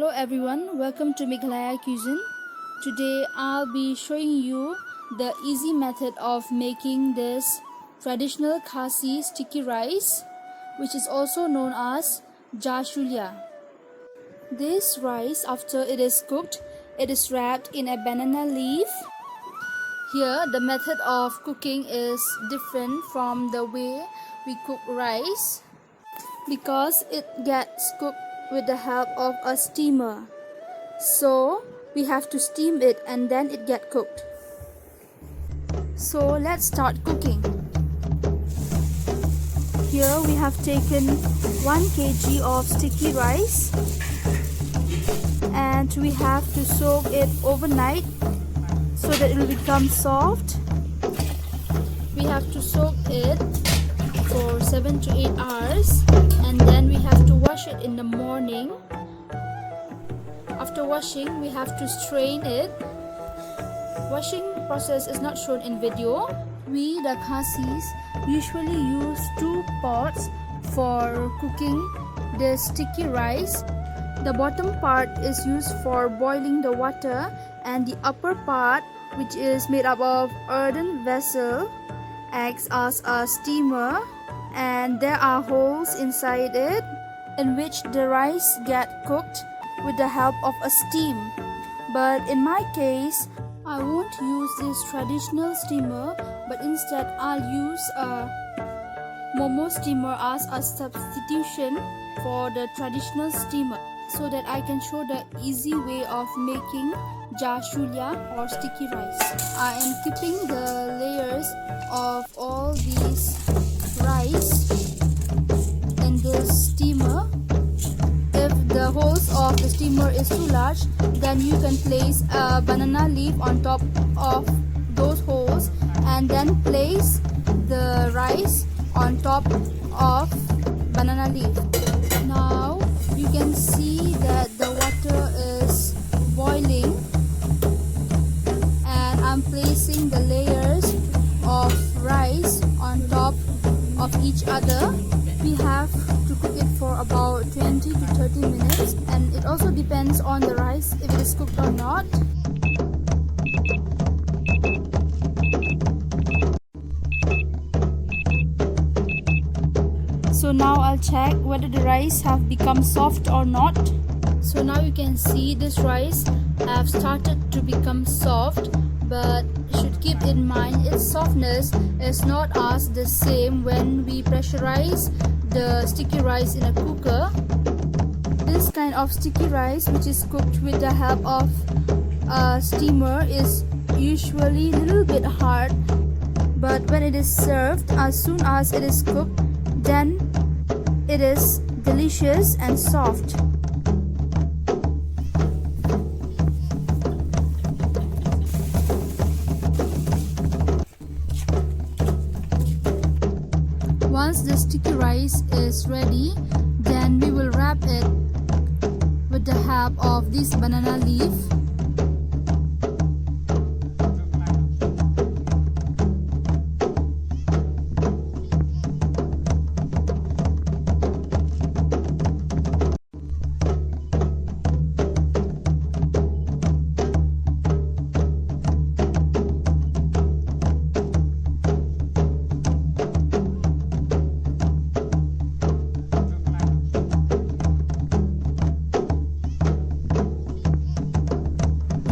Hello everyone, welcome to Meghalaya Cuisine. Today I'll be showing you the easy method of making this traditional Khasi sticky rice, which is also known as jashulia. This rice, after it is cooked, it is wrapped in a banana leaf. Here the method of cooking is different from the way we cook rice because it gets cooked with the help of a steamer. So we have to steam it and then it get cooked. So let's start cooking. Here we have taken 1 kg of sticky rice and we have to soak it overnight so that it will become soft. We have to soak it for 7 to 8 hours and then we have to wash it in the morning. After washing, we have to strain it. Washing process is not shown in video. We, the Khasis, usually use 2 pots for cooking the sticky rice. The bottom part is used for boiling the water and the upper part, which is made up of earthen vessel, acts as a steamer, and there are holes inside it in which the rice get cooked with the help of a steam. But in my case, I won't use this traditional steamer, but instead I'll use a Momo steamer as a substitution for the traditional steamer, so that I can show the easy way of making jashulia or sticky rice. I am keeping the layers of all these rice in this steamer. If the holes of the steamer is too large, then you can place a banana leaf on top of those holes and then place the rice on top of banana leaf. Now you can see that the water is boiling and I'm placing the layers of rice on top of each other. We have to cook it for about 20 to 30 minutes, and it also depends on the rice if it is cooked or not. So now I'll check whether the rice have become soft or not. So now you can see this rice have started to become soft, but should keep in mind its softness is not as the same when we pressurize the sticky rice in a cooker. This kind of sticky rice, which is cooked with the help of a steamer, is usually a little bit hard, but when it is served, as soon as it is cooked, then it is delicious and soft. Once the sticky rice is ready, then we will wrap it with the help of this banana leaf.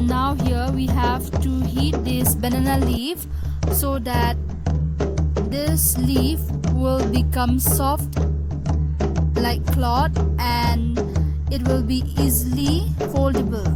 Now here we have to heat this banana leaf so that this leaf will become soft like cloth and it will be easily foldable.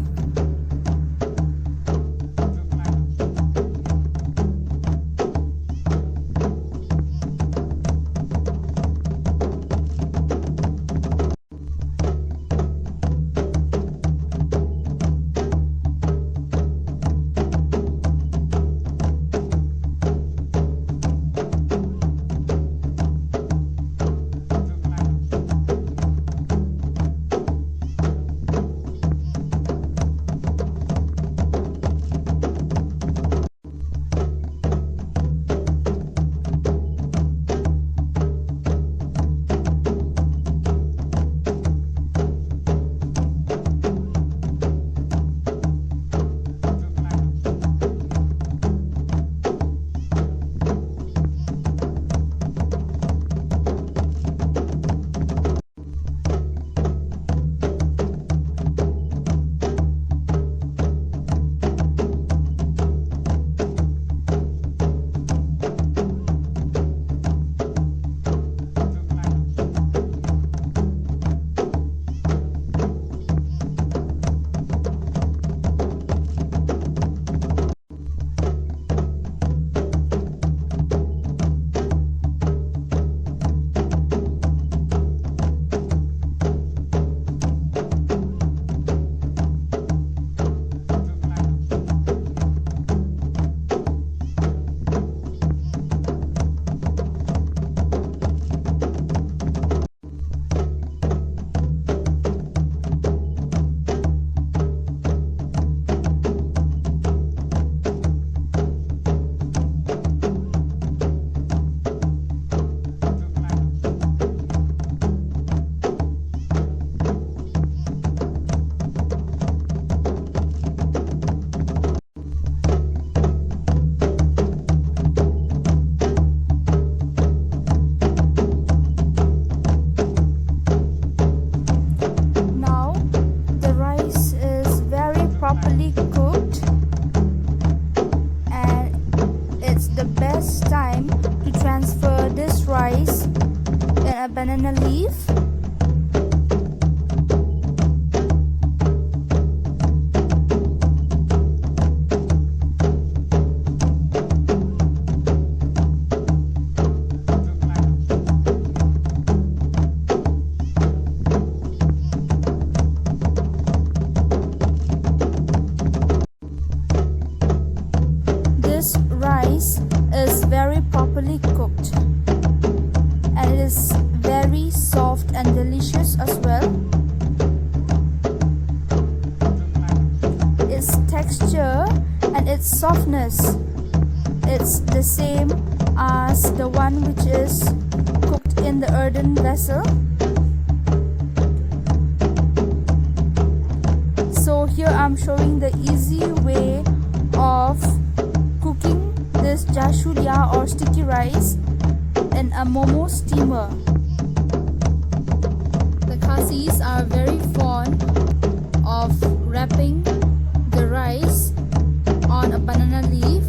properly cooked, and it is very soft and delicious as well. Its texture and its softness, it's the same as the one which is cooked in the earthen vessel. So here I'm showing the easy way of cooking this jashulia or sticky rice in a momo steamer. The Khasis are very fond of wrapping the rice on a banana leaf.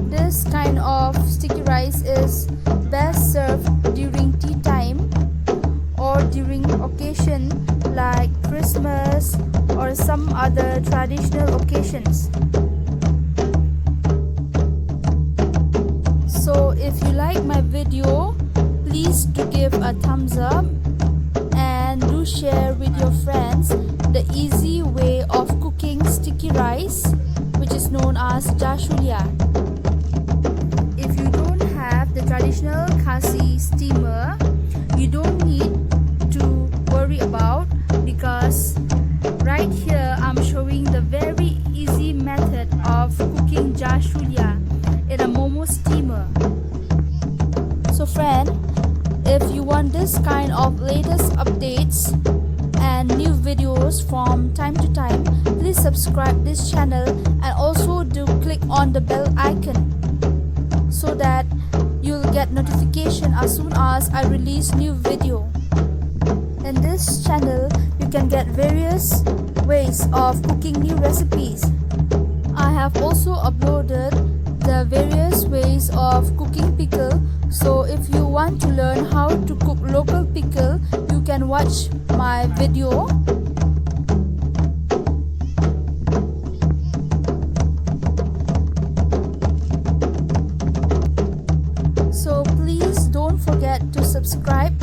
This kind of sticky rice is best served during tea time or during occasion like Christmas or some other traditional occasions. So if you like my video, please do give a thumbs up and do share with your friends the easy way of cooking sticky rice, which is known as jashulia. If you don't have the traditional Khasi steamer, you don't need to worry about, because right here I'm showing the very easy method of cooking jashulia in a momo steamer. So friend, if you want this kind of latest updates and new videos from time to time, please subscribe this channel and also do click on the bell icon so that you'll get notification as soon as I release new video. In this channel, you can get various ways of cooking new recipes. I have also uploaded the various ways of cooking pickle, so if you want to learn how to cook local pickle, you can watch my video. So please don't forget to subscribe